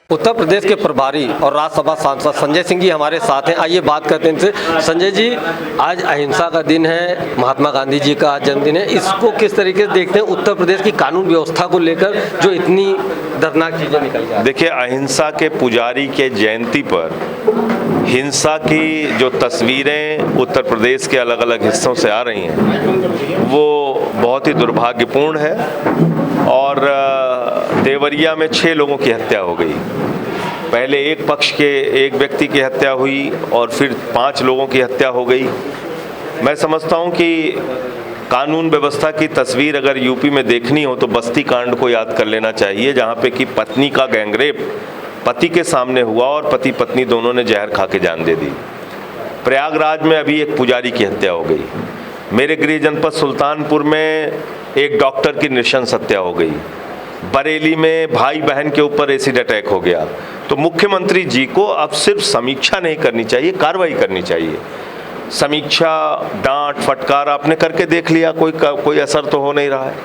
उत्तर प्रदेश के प्रभारी और राज्यसभा सांसद संजय सिंह जी हमारे साथ हैं। आइए बात करते हैं इनसे। संजय जी, आज अहिंसा का दिन है, महात्मा गांधी जी का जन्मदिन है, इसको किस तरीके से देखते हैं उत्तर प्रदेश की कानून व्यवस्था को लेकर जो इतनी दर्दनाक चीजें निकल जाए? देखिए, अहिंसा के पुजारी के जयंती पर हिंसा की जो तस्वीरें उत्तर प्रदेश के अलग अलग हिस्सों से आ रही हैं वो बहुत ही दुर्भाग्यपूर्ण है। और देवरिया में 6 लोगों की हत्या हो गई। पहले एक पक्ष के एक व्यक्ति की हत्या हुई और फिर 5 लोगों की हत्या हो गई। मैं समझता हूं कि कानून व्यवस्था की तस्वीर अगर यूपी में देखनी हो तो बस्ती कांड को याद कर लेना चाहिए, जहां पे कि पत्नी का गैंगरेप पति के सामने हुआ और पति पत्नी दोनों ने जहर खा के जान दे दी। प्रयागराज में अभी एक पुजारी की हत्या हो गई। मेरे गृह जनपद सुल्तानपुर में एक डॉक्टर की नृशंस हत्या हो गई। बरेली में भाई बहन के ऊपर एसिड अटैक हो गया। तो मुख्यमंत्री जी को अब सिर्फ समीक्षा नहीं करनी चाहिए, कार्रवाई करनी चाहिए। समीक्षा, डांट फटकार आपने करके देख लिया, कोई असर तो हो नहीं रहा है।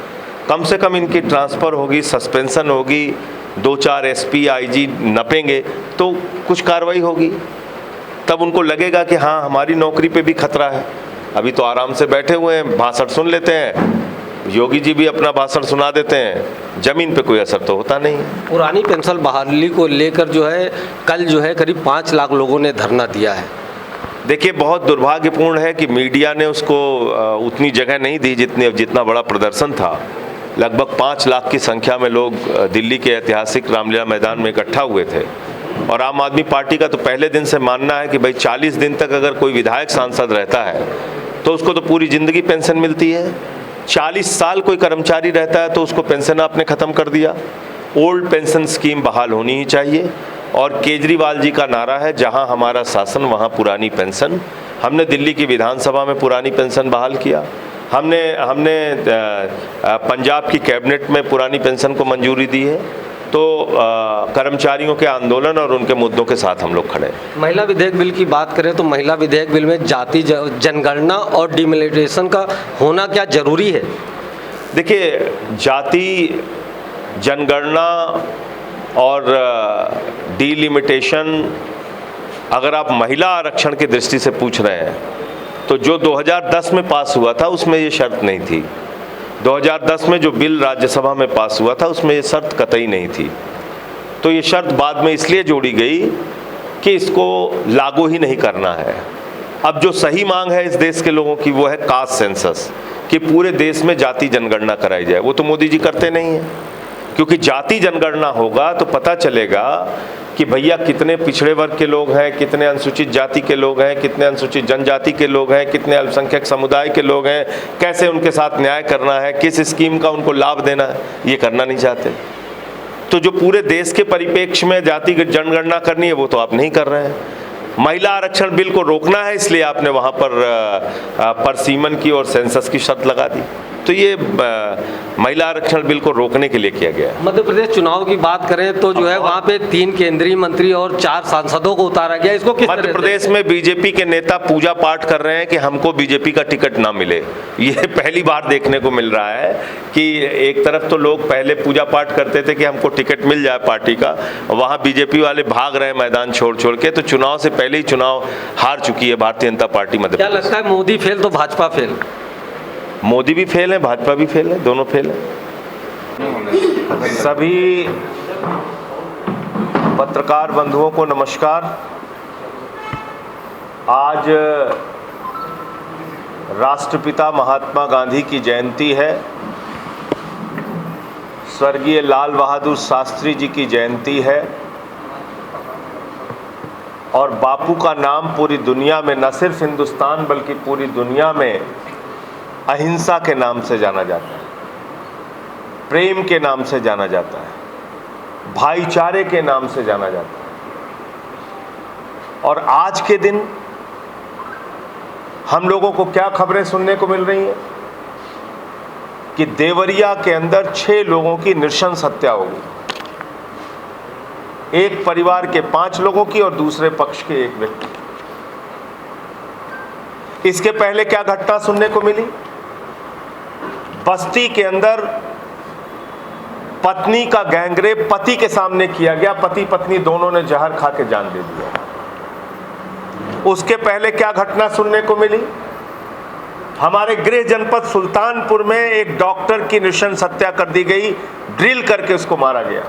कम से कम इनकी ट्रांसफ़र होगी, सस्पेंशन होगी, 2-4 एसपी आईजी नपेंगे तो कुछ कार्रवाई होगी। तब उनको लगेगा कि हाँ, हमारी नौकरी पे भी खतरा है। अभी तो आराम से बैठे हुए हैं, भाषण सुन लेते हैं, योगी जी भी अपना भाषण सुना देते हैं, जमीन पे कोई असर तो होता नहीं। पुरानी पेंशन बहाली को लेकर जो है कल जो है करीब 5 लाख लोगों ने धरना दिया है। देखिए, बहुत दुर्भाग्यपूर्ण है कि मीडिया ने उसको उतनी जगह नहीं दी जितना बड़ा प्रदर्शन था। लगभग 5 लाख की संख्या में लोग दिल्ली के ऐतिहासिक रामलीला मैदान में इकट्ठा हुए थे। और आम आदमी पार्टी का तो पहले दिन से मानना है कि भाई 40 दिन तक अगर कोई विधायक सांसद रहता है तो उसको तो पूरी जिंदगी पेंशन मिलती है। 40 साल कोई कर्मचारी रहता है तो उसको पेंशन आपने ख़त्म कर दिया। ओल्ड पेंशन स्कीम बहाल होनी ही चाहिए। और केजरीवाल जी का नारा है, जहां हमारा शासन वहां पुरानी पेंशन। हमने दिल्ली की विधानसभा में पुरानी पेंशन बहाल किया। हमने पंजाब की कैबिनेट में पुरानी पेंशन को मंजूरी दी है। तो कर्मचारियों के आंदोलन और उनके मुद्दों के साथ हम लोग खड़े हैं। महिला विधेयक बिल की बात करें तो महिला विधेयक बिल में जाति जनगणना और डिमिलिटेशन का होना क्या जरूरी है? देखिए, जाति जनगणना और डिलिमिटेशन अगर आप महिला आरक्षण की दृष्टि से पूछ रहे हैं तो जो 2010 में पास हुआ था उसमें ये शर्त नहीं थी। 2010 में जो बिल राज्यसभा में पास हुआ था उसमें ये शर्त कतई नहीं थी। तो ये शर्त बाद में इसलिए जोड़ी गई कि इसको लागू ही नहीं करना है। अब जो सही मांग है इस देश के लोगों की वो है कास्ट सेंसस, कि पूरे देश में जाति जनगणना कराई जाए। वो तो मोदी जी करते नहीं हैं, क्योंकि जाति जनगणना होगा तो पता चलेगा कि भैया कितने पिछड़े वर्ग के लोग हैं, कितने अनुसूचित जाति के लोग हैं, कितने अनुसूचित जनजाति के लोग हैं, कितने अल्पसंख्यक समुदाय के लोग हैं, कैसे उनके साथ न्याय करना है, किस स्कीम का उनको लाभ देना है। ये करना नहीं चाहते। तो जो पूरे देश के परिप्रेक्ष्य में जाति जनगणना करनी है वो तो आप नहीं कर रहे हैं। महिला आरक्षण बिल को रोकना है, इसलिए आपने वहाँ पर परसीमन की और सेंसस की शर्त लगा दी। तो ये महिला आरक्षण बिल को रोकने के लिए किया गया है। मध्य प्रदेश चुनाव की बात करें तो जो है वहाँ पे 3 केंद्रीय मंत्री और 4 सांसदों को उतारा गया। इसको किस मध्य प्रदेश में बीजेपी के नेता पूजा पाठ कर रहे हैं कि हमको बीजेपी का टिकट ना मिले। ये पहली बार देखने को मिल रहा है कि एक तरफ तो लोग पहले पूजा पाठ करते थे कि हमको टिकट मिल जाए पार्टी का, वहाँ बीजेपी वाले भाग रहे हैं मैदान छोड़ छोड़ के। तो चुनाव से पहले ही चुनाव हार चुकी है भारतीय जनता पार्टी मध्य प्रदेश। क्या लगता है, मोदी फेल तो भाजपा फेल? मोदी भी फेल है, भाजपा भी फेल है, दोनों फेल है। सभी पत्रकार बंधुओं को नमस्कार। आज राष्ट्रपिता महात्मा गांधी की जयंती है, स्वर्गीय लाल बहादुर शास्त्री जी की जयंती है। और बापू का नाम पूरी दुनिया में, न सिर्फ हिंदुस्तान बल्कि पूरी दुनिया में अहिंसा के नाम से जाना जाता है, प्रेम के नाम से जाना जाता है, भाईचारे के नाम से जाना जाता है। और आज के दिन हम लोगों को क्या खबरें सुनने को मिल रही हैं कि देवरिया के अंदर 6 लोगों की नृशंस हत्या हो गई। एक परिवार के 5 लोगों की और दूसरे पक्ष के एक व्यक्ति। इसके पहले क्या घटना सुनने को मिली? बस्ती के अंदर पत्नी का गैंगरेप पति के सामने किया गया। पति पत्नी दोनों ने जहर खा के जान दे दिया। उसके पहले क्या घटना सुनने को मिली? हमारे गृह जनपद सुल्तानपुर में एक डॉक्टर की नृशंस हत्या कर दी गई, ड्रिल करके उसको मारा गया।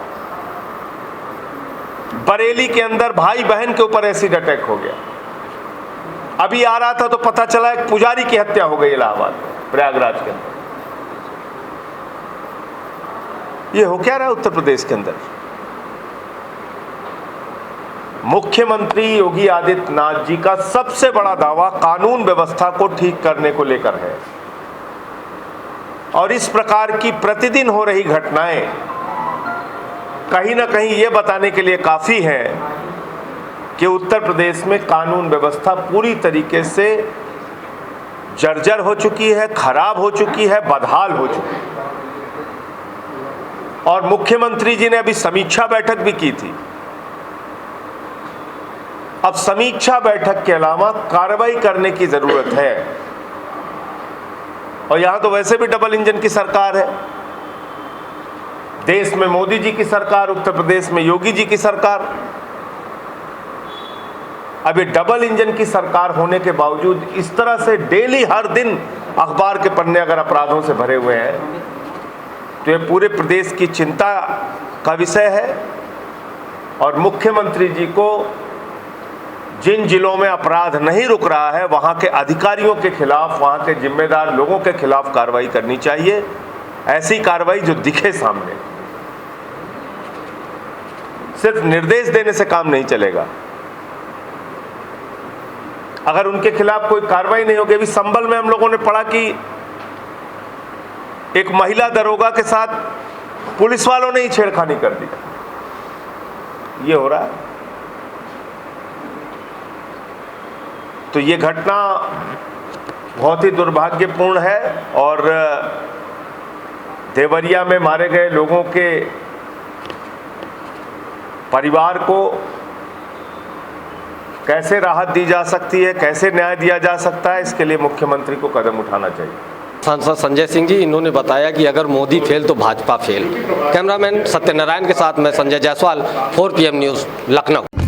बरेली के अंदर भाई बहन के ऊपर एसिड अटैक हो गया। अभी आ रहा था तो पता चला एक पुजारी की हत्या हो गई इलाहाबाद प्रयागराज के अंदर। ये हो क्या रहा है उत्तर प्रदेश के अंदर? मुख्यमंत्री योगी आदित्यनाथ जी का सबसे बड़ा दावा कानून व्यवस्था को ठीक करने को लेकर है, और इस प्रकार की प्रतिदिन हो रही घटनाएं कहीं ना कहीं ये बताने के लिए काफी है कि उत्तर प्रदेश में कानून व्यवस्था पूरी तरीके से जर्जर हो चुकी है, खराब हो चुकी है, बदहाल हो चुकी है। और मुख्यमंत्री जी ने अभी समीक्षा बैठक भी की थी। अब समीक्षा बैठक के अलावा कार्रवाई करने की जरूरत है। और यहां तो वैसे भी डबल इंजन की सरकार है। देश में मोदी जी की सरकार, उत्तर प्रदेश में योगी जी की सरकार। अब ये डबल इंजन की सरकार होने के बावजूद इस तरह से डेली हर दिन अखबार के पन्ने अगर अपराधों से भरे हुए हैं तो ये पूरे प्रदेश की चिंता का विषय है। और मुख्यमंत्री जी को जिन जिलों में अपराध नहीं रुक रहा है वहां के अधिकारियों के खिलाफ, वहां के जिम्मेदार लोगों के खिलाफ कार्रवाई करनी चाहिए। ऐसी कार्रवाई जो दिखे सामने। सिर्फ निर्देश देने से काम नहीं चलेगा। अगर उनके खिलाफ कोई कार्रवाई नहीं होगी, अभी संभल में हम लोगों ने पढ़ा कि एक महिला दरोगा के साथ पुलिस वालों ने ही छेड़खानी कर दी। ये हो रहा है। तो ये घटना बहुत ही दुर्भाग्यपूर्ण है और देवरिया में मारे गए लोगों के परिवार को कैसे राहत दी जा सकती है, कैसे न्याय दिया जा सकता है, इसके लिए मुख्यमंत्री को कदम उठाना चाहिए। सांसद संजय सिंह जी, इन्होंने बताया कि अगर मोदी फेल तो भाजपा फेल। कैमरामैन सत्यनारायण के साथ मैं संजय जायसवाल, 4 PM न्यूज़, लखनऊ।